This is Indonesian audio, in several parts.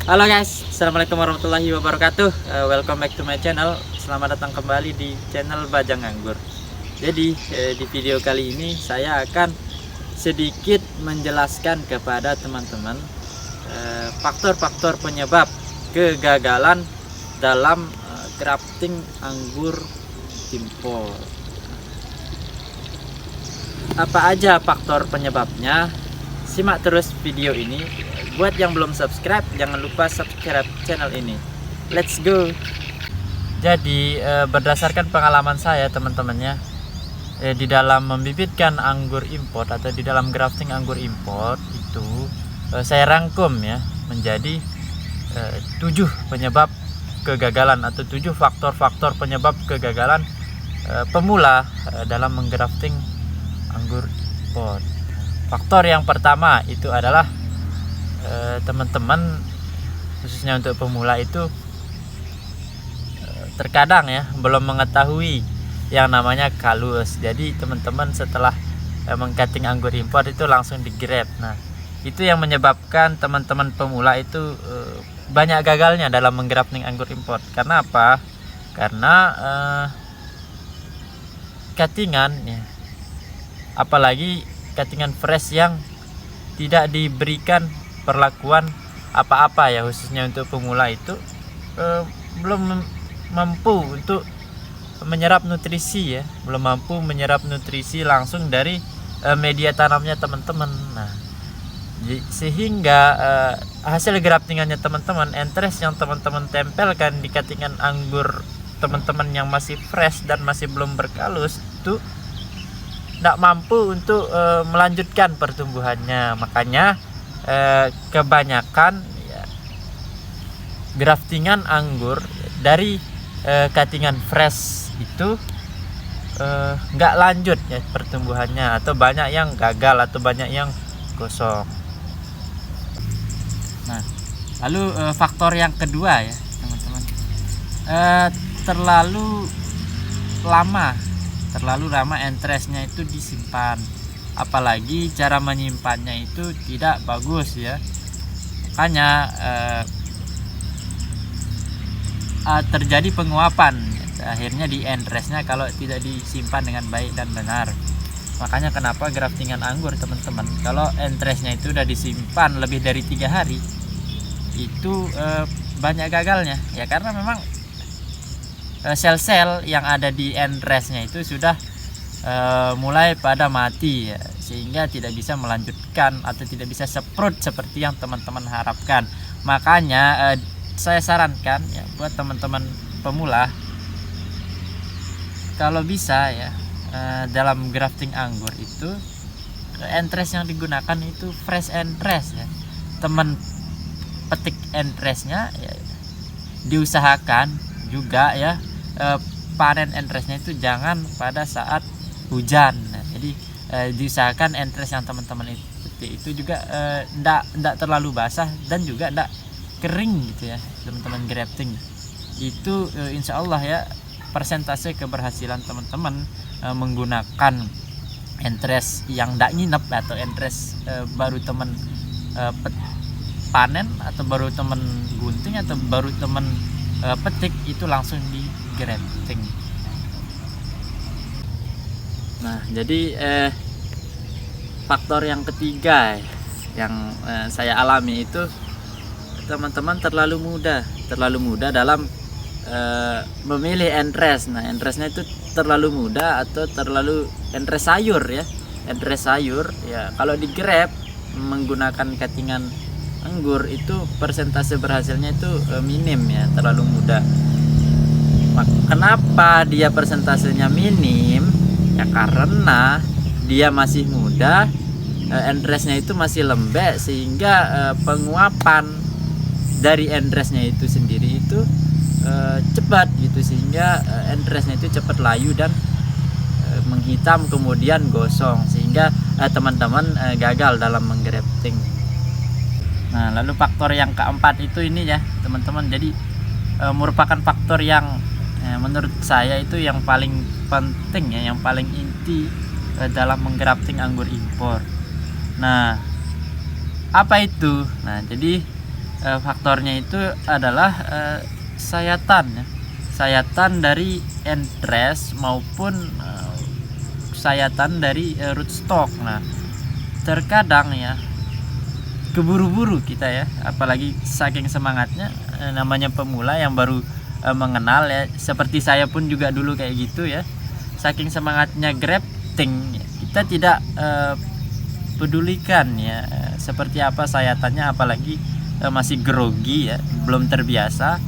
Halo guys, assalamualaikum warahmatullahi wabarakatuh. Welcome back to my channel. Selamat datang kembali di channel Bajang Anggur. Jadi di video kali ini saya akan sedikit menjelaskan kepada teman-teman faktor-faktor penyebab kegagalan dalam grafting anggur impor. Apa aja faktor penyebabnya? Simak terus video ini. Buat yang belum subscribe, jangan lupa subscribe channel ini. Let's go. Jadi berdasarkan pengalaman saya teman-temannya, di dalam membibitkan anggur import atau di dalam grafting anggur import itu saya rangkum ya menjadi 7 penyebab kegagalan atau 7 faktor-faktor penyebab kegagalan pemula dalam menggrafting anggur import. Faktor yang pertama itu adalah teman-teman, khususnya untuk pemula itu terkadang ya belum mengetahui yang namanya kalus. Jadi teman-teman setelah mengcutting anggur impor itu langsung digrab. Nah, itu yang menyebabkan teman-teman pemula itu banyak gagalnya dalam menggrafting anggur impor. Karena apa? Karena cuttingan ya, apalagi cuttingan fresh yang tidak diberikan perlakuan apa-apa ya, khususnya untuk pemula itu belum mampu untuk menyerap nutrisi ya, belum mampu menyerap nutrisi langsung dari media tanamnya teman-teman. Nah, sehingga hasil graftingannya teman-teman, entres yang teman-teman tempelkan di cuttingan anggur teman-teman yang masih fresh dan masih belum berkalus itu tidak mampu untuk melanjutkan pertumbuhannya. Makanya kebanyakan ya, graftingan anggur dari cuttingan fresh itu nggak lanjut ya pertumbuhannya, atau banyak yang gagal atau banyak yang gosong. Nah, lalu faktor yang kedua ya teman-teman, terlalu lama entresnya itu disimpan. Apalagi cara menyimpannya itu tidak bagus ya. Makanya terjadi penguapan akhirnya di entresnya kalau tidak disimpan dengan baik dan benar. Makanya kenapa graftingan anggur teman-teman, kalau entresnya itu udah disimpan lebih dari 3 hari itu banyak gagalnya ya, karena memang sel-sel yang ada di entresnya itu sudah mulai pada mati ya, sehingga tidak bisa melanjutkan atau tidak bisa seprut seperti yang teman-teman harapkan. Makanya saya sarankan ya buat teman-teman pemula, kalau bisa ya dalam grafting anggur itu entres yang digunakan itu fresh entres ya. Teman petik entresnya ya, diusahakan juga ya panen entresnya itu jangan pada saat hujan. Nah, jadi diusahakan entres yang teman-teman itu juga ndak terlalu basah dan juga ndak kering gitu ya teman-teman grafting. Itu insya Allah ya persentase keberhasilan teman-teman menggunakan entres yang ndak nginep atau entres baru teman panen atau baru teman gunting atau baru teman petik itu langsung di grafting. Nah, jadi faktor yang ketiga yang saya alami itu teman-teman terlalu mudah dalam memilih entres. Nah, entresnya itu terlalu mudah atau terlalu entres sayur ya. Entres sayur ya kalau digrab menggunakan cuttingan anggur itu persentase berhasilnya itu minim ya, terlalu mudah. Kenapa dia persentasenya minim? Ya karena dia masih muda, entresnya itu masih lembek, sehingga penguapan dari entresnya itu sendiri itu cepat gitu, sehingga entresnya itu cepat layu dan menghitam kemudian gosong, sehingga teman-teman gagal dalam menggrafting. Nah, lalu faktor yang keempat itu ini ya teman-teman, jadi merupakan faktor yang menurut saya itu yang paling penting ya, yang paling inti dalam menggrafting anggur impor. Nah, apa itu? Nah, jadi faktornya itu adalah sayatan ya. Sayatan dari entres maupun sayatan dari rootstock. Nah, terkadang ya keburu-buru kita ya, apalagi saking semangatnya, namanya pemula yang baru mengenal ya, seperti saya pun juga dulu kayak gitu ya, saking semangatnya grafting kita tidak pedulikan ya seperti apa sayatannya, apalagi masih grogi ya, belum terbiasa,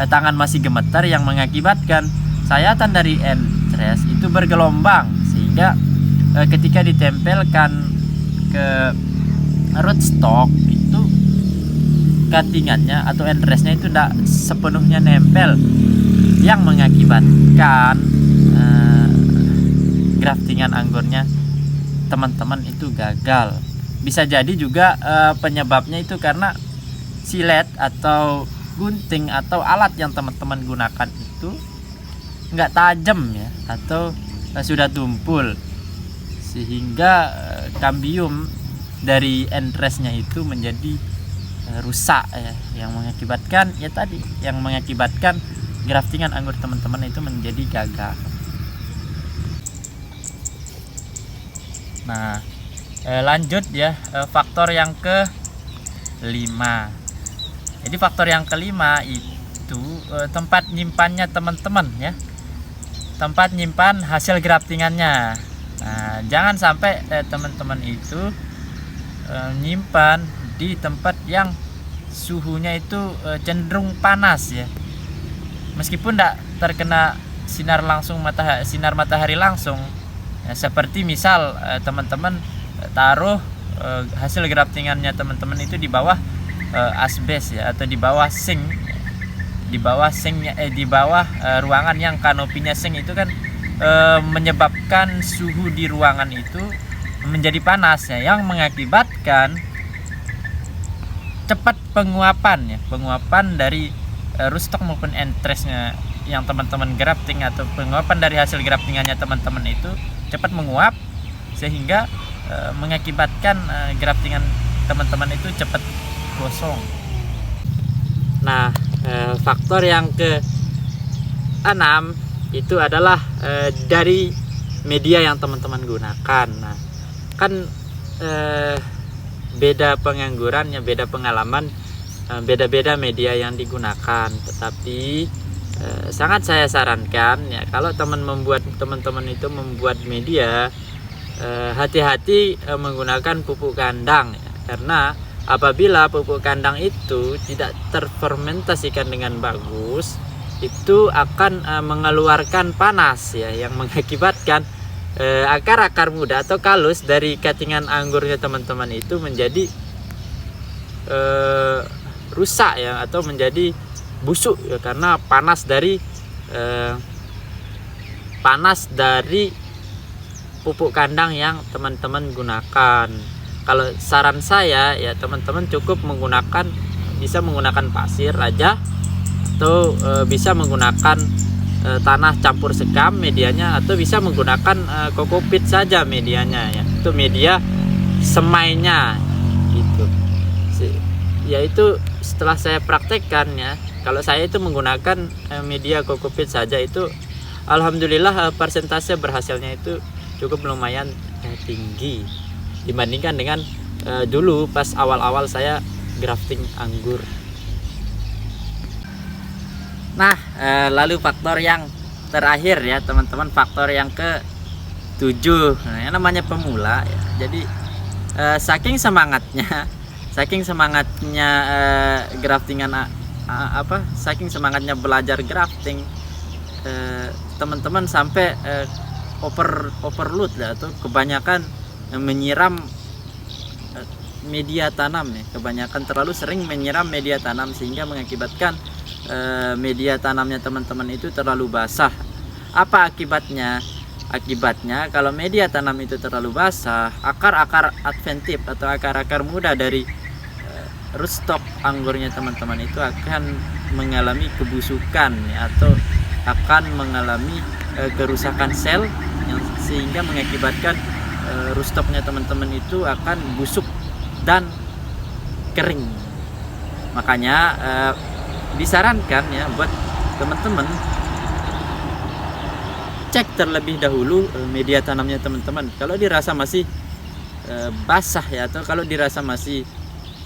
tangan masih gemetar yang mengakibatkan sayatan dari entres itu bergelombang, sehingga ketika ditempelkan ke rootstock itu cuttingannya atau entresnya itu tidak sepenuhnya nempel, yang mengakibatkan graftingan anggurnya teman-teman itu gagal. Bisa jadi juga penyebabnya itu karena silet atau gunting atau alat yang teman-teman gunakan itu nggak tajam ya, atau sudah tumpul, sehingga kambium dari entresnya itu menjadi rusak ya, yang mengakibatkan ya tadi, yang mengakibatkan graftingan anggur teman-teman itu menjadi gagal. Nah, lanjut ya, faktor yang ke-5. Jadi faktor yang ke-5 itu tempat nyimpannya teman-teman ya, tempat nyimpan hasil graftingannya. Nah, jangan sampai teman-teman itu nyimpan di tempat yang suhunya itu cenderung panas ya, meskipun tidak terkena sinar matahari langsung ya, seperti misal teman-teman taruh hasil graftingannya teman-teman itu di bawah asbes ya, atau di bawah sink, di bawah ruangan yang kanopinya sink itu kan menyebabkan suhu di ruangan itu menjadi panas ya, yang mengakibatkan cepat penguapan ya, penguapan dari rootstock maupun entresnya yang teman-teman grafting, atau penguapan dari hasil graftingannya teman-teman itu cepat menguap, sehingga mengakibatkan graftingan teman-teman itu cepat gosong. Nah, faktor yang ke-6 itu adalah dari media yang teman-teman gunakan. Nah, kan beda pengangguran ya, beda pengalaman, beda-beda media yang digunakan, tetapi sangat saya sarankan ya, kalau teman-teman itu membuat media, hati-hati menggunakan pupuk kandang ya, karena apabila pupuk kandang itu tidak terfermentasikan dengan bagus, itu akan mengeluarkan panas ya, yang mengakibatkan akar-akar muda atau kalus dari cuttingan anggurnya teman-teman itu menjadi rusak ya, atau menjadi busuk ya, karena panas dari pupuk kandang yang teman-teman gunakan. Kalau saran saya ya, teman-teman cukup bisa menggunakan pasir aja, atau bisa menggunakan tanah campur sekam medianya, atau bisa menggunakan kokopit saja medianya ya, itu media semainya gitu. Yaitu setelah saya praktekkan ya, kalau saya itu menggunakan media kokopit saja, itu alhamdulillah persentase berhasilnya itu cukup lumayan tinggi dibandingkan dengan dulu pas awal-awal saya grafting anggur. Nah, lalu faktor yang terakhir ya teman-teman, faktor yang ke-7. Nah, yang namanya pemula ya, jadi saking semangatnya graftingan saking semangatnya belajar grafting, teman-teman sampai overload ya, atau kebanyakan menyiram media tanam ya, kebanyakan terlalu sering menyiram media tanam, sehingga mengakibatkan media tanamnya teman-teman itu terlalu basah. Apa akibatnya? Akibatnya kalau media tanam itu terlalu basah, akar-akar adventif atau akar-akar muda dari rootstock anggurnya teman-teman itu akan mengalami kebusukan ya, atau akan mengalami kerusakan sel, yang sehingga mengakibatkan rootstocknya teman-teman itu akan busuk dan kering. Makanya disarankan ya buat teman-teman cek terlebih dahulu media tanamnya teman-teman. Kalau dirasa masih basah ya, atau kalau dirasa masih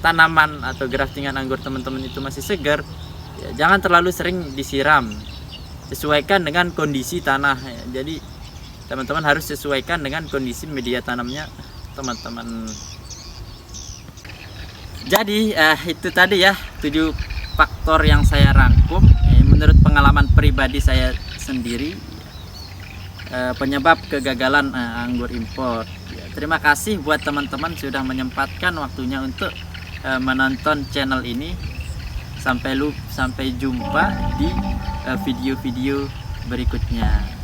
tanaman atau graftingan anggur teman-teman itu masih segar, ya, jangan terlalu sering disiram. Sesuaikan dengan kondisi tanah ya. Jadi teman-teman harus sesuaikan dengan kondisi media tanamnya teman-teman. Jadi itu tadi ya 7 faktor yang saya rangkum menurut pengalaman pribadi saya sendiri penyebab kegagalan anggur impor. Ya, terima kasih buat teman-teman sudah menyempatkan waktunya untuk menonton channel ini. Sampai jumpa di video-video berikutnya.